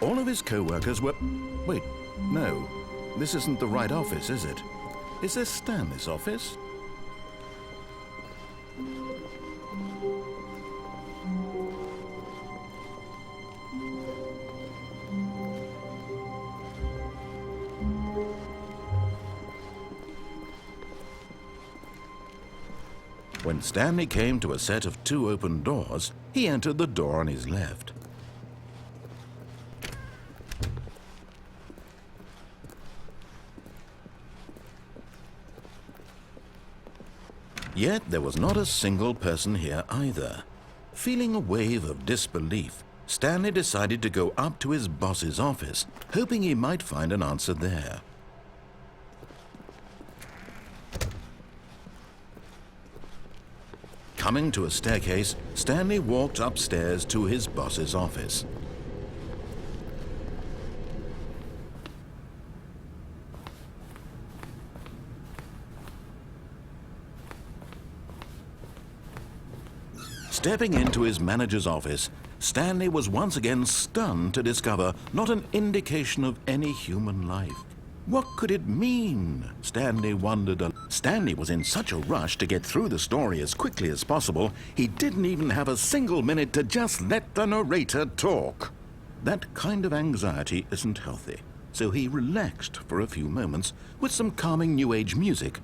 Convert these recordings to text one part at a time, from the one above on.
All of his co-workers were... Wait, no. This isn't the right office, is it? Is this Stanley's office? When Stanley came to a set of 2 open doors, he entered the door on his left. Yet there was not a single person here either. Feeling a wave of disbelief, Stanley decided to go up to his boss's office, hoping he might find an answer there. Coming to a staircase, Stanley walked upstairs to his boss's office. Stepping into his manager's office, Stanley was once again stunned to discover not an indication of any human life. What could it mean? Stanley wondered. Stanley was in such a rush to get through the story as quickly as possible, he didn't even have a single minute to just let the narrator talk. That kind of anxiety isn't healthy, so he relaxed for a few moments with some calming New Age music.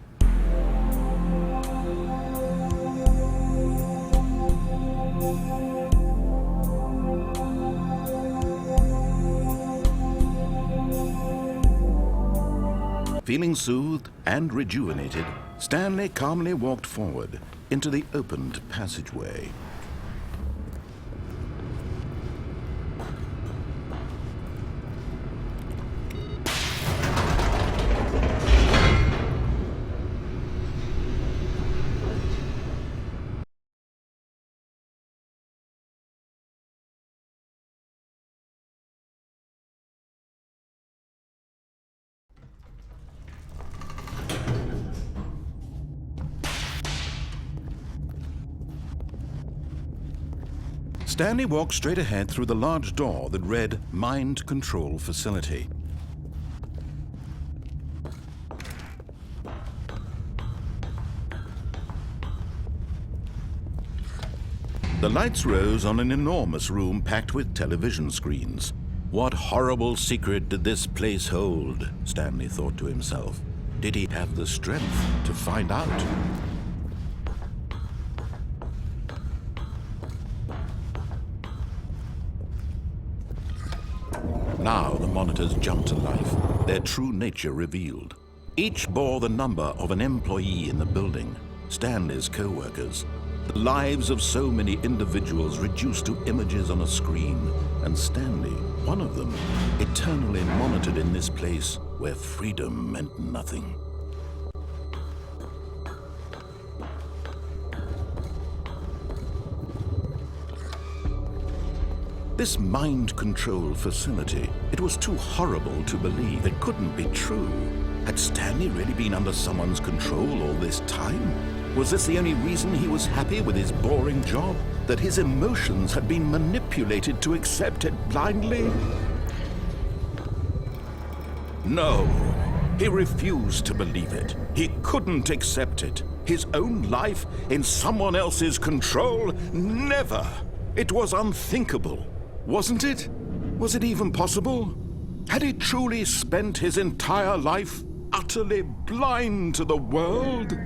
Feeling soothed and rejuvenated, Stanley calmly walked forward into the opened passageway. Stanley walked straight ahead through the large door that read Mind Control Facility. The lights rose on an enormous room packed with television screens. What horrible secret did this place hold? Stanley thought to himself. Did he have the strength to find out? Now the monitors jumped to life, their true nature revealed. Each bore the number of an employee in the building, Stanley's co-workers. The lives of so many individuals reduced to images on a screen, and Stanley, one of them, eternally monitored in this place where freedom meant nothing. This mind control facility, it was too horrible to believe. It couldn't be true. Had Stanley really been under someone's control all this time? Was this the only reason he was happy with his boring job? That his emotions had been manipulated to accept it blindly? No, he refused to believe it. He couldn't accept it. His own life in someone else's control? Never! It was unthinkable. Wasn't it? Was it even possible? Had he truly spent his entire life utterly blind to the world?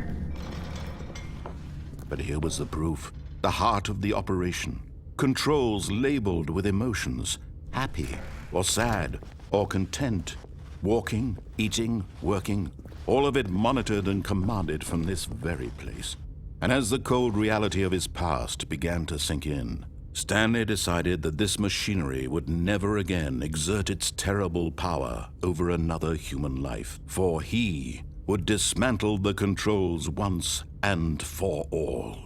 But here was the proof. The heart of the operation. Controls labeled with emotions. Happy, or sad, or content. Walking, eating, working. All of it monitored and commanded from this very place. And as the cold reality of his past began to sink in, Stanley decided that this machinery would never again exert its terrible power over another human life, for he would dismantle the controls once and for all.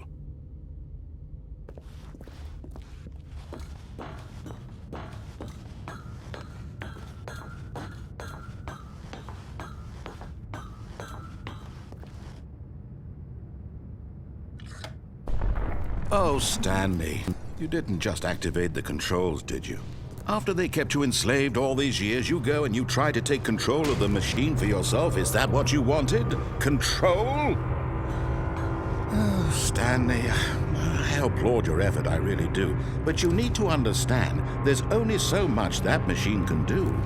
Oh, Stanley. You didn't just activate the controls, did you? After they kept you enslaved all these years, you go and you try to take control of the machine for yourself. Is that what you wanted? Control? Oh, Stanley, I applaud your effort, I really do. But you need to understand, there's only so much that machine can do.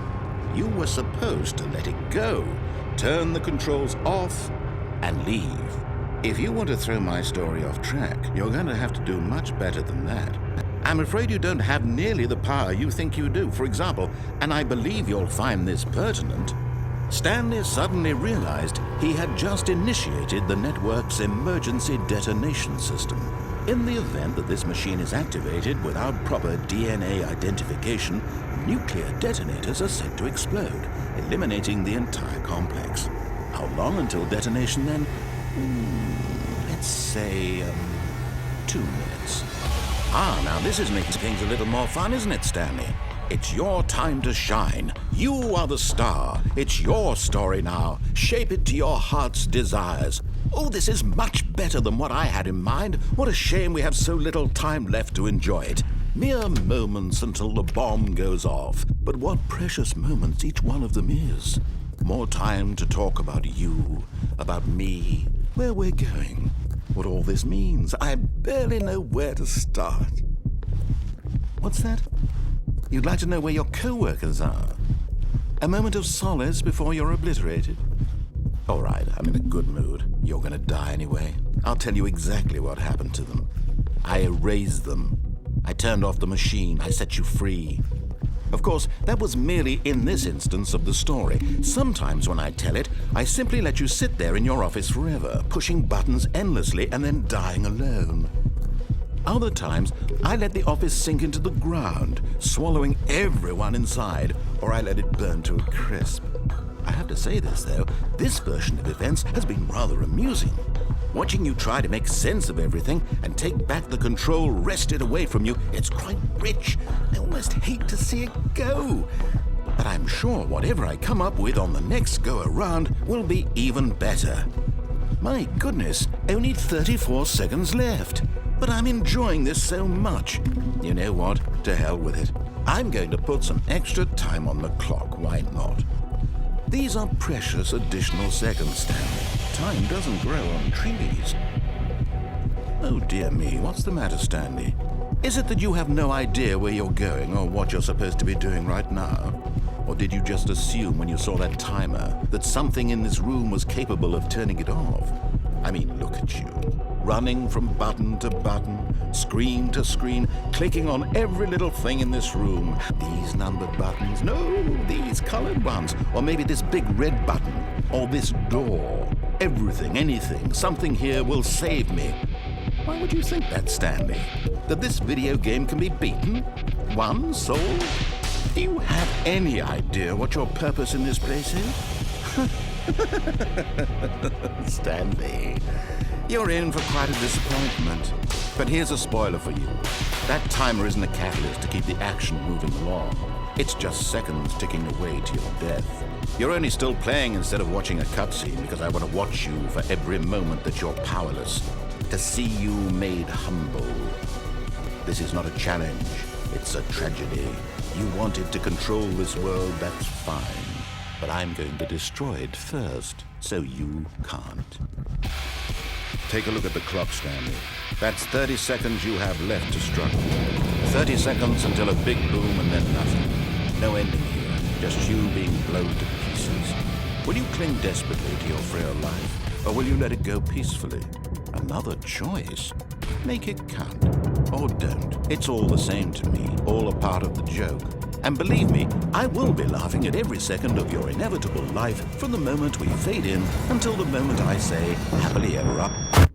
You were supposed to let it go, turn the controls off, and leave. If you want to throw my story off track, you're going to have to do much better than that. I'm afraid you don't have nearly the power you think you do. For example, and I believe you'll find this pertinent, Stanley suddenly realized he had just initiated the network's emergency detonation system. In the event that this machine is activated without proper DNA identification, nuclear detonators are set to explode, eliminating the entire complex. How long until detonation then? Let's say 2 minutes. Now this is making things a little more fun, isn't it, Stanley? It's your time to shine. You are the star. It's your story now. Shape it to your heart's desires. Oh, this is much better than what I had in mind. What a shame we have so little time left to enjoy it. Mere moments until the bomb goes off. But what precious moments each one of them is. More time to talk about you, about me, where we're going, what all this means. I barely know where to start. What's that? You'd like to know where your co-workers are? A moment of solace before you're obliterated? All right, I'm in a good mood. You're gonna die anyway. I'll tell you exactly what happened to them. I erased them. I turned off the machine. I set you free. Of course, that was merely in this instance of the story. Sometimes when I tell it, I simply let you sit there in your office forever, pushing buttons endlessly and then dying alone. Other times, I let the office sink into the ground, swallowing everyone inside, or I let it burn to a crisp. I have to say this, though, this version of events has been rather amusing. Watching you try to make sense of everything and take back the control wrested away from you, it's quite rich. I almost hate to see it go. But I'm sure whatever I come up with on the next go-around will be even better. My goodness, only 34 seconds left. But I'm enjoying this so much. You know what? To hell with it. I'm going to put some extra time on the clock. Why not? These are precious additional seconds, Stanley. Time doesn't grow on trees. Oh dear me, what's the matter, Stanley? Is it that you have no idea where you're going or what you're supposed to be doing right now? Or did you just assume when you saw that timer that something in this room was capable of turning it off? I mean, look at you. Running from button to button, screen to screen, clicking on every little thing in this room. These numbered buttons, no, these colored ones. Or maybe this big red button, or this door. Everything, anything, something here will save me. Why would you think that, Stanley? That this video game can be beaten? Won? Sold? Do you have any idea what your purpose in this place is? Stanley, you're in for quite a disappointment. But here's a spoiler for you. That timer isn't a catalyst to keep the action moving along. It's just seconds ticking away to your death. You're only still playing instead of watching a cutscene because I want to watch you for every moment that you're powerless. To see you made humble. This is not a challenge. It's a tragedy. You wanted to control this world, that's fine. But I'm going to destroy it first, so you can't. Take a look at the clock, Stanley. That's 30 seconds you have left to struggle. 30 seconds until a big boom and then nothing. No ending here, just you being blown to pieces. Will you cling desperately to your frail life, or will you let it go peacefully? Another choice. Make it count, or don't. It's all the same to me, all a part of the joke. And believe me, I will be laughing at every second of your inevitable life from the moment we fade in until the moment I say, happily ever up.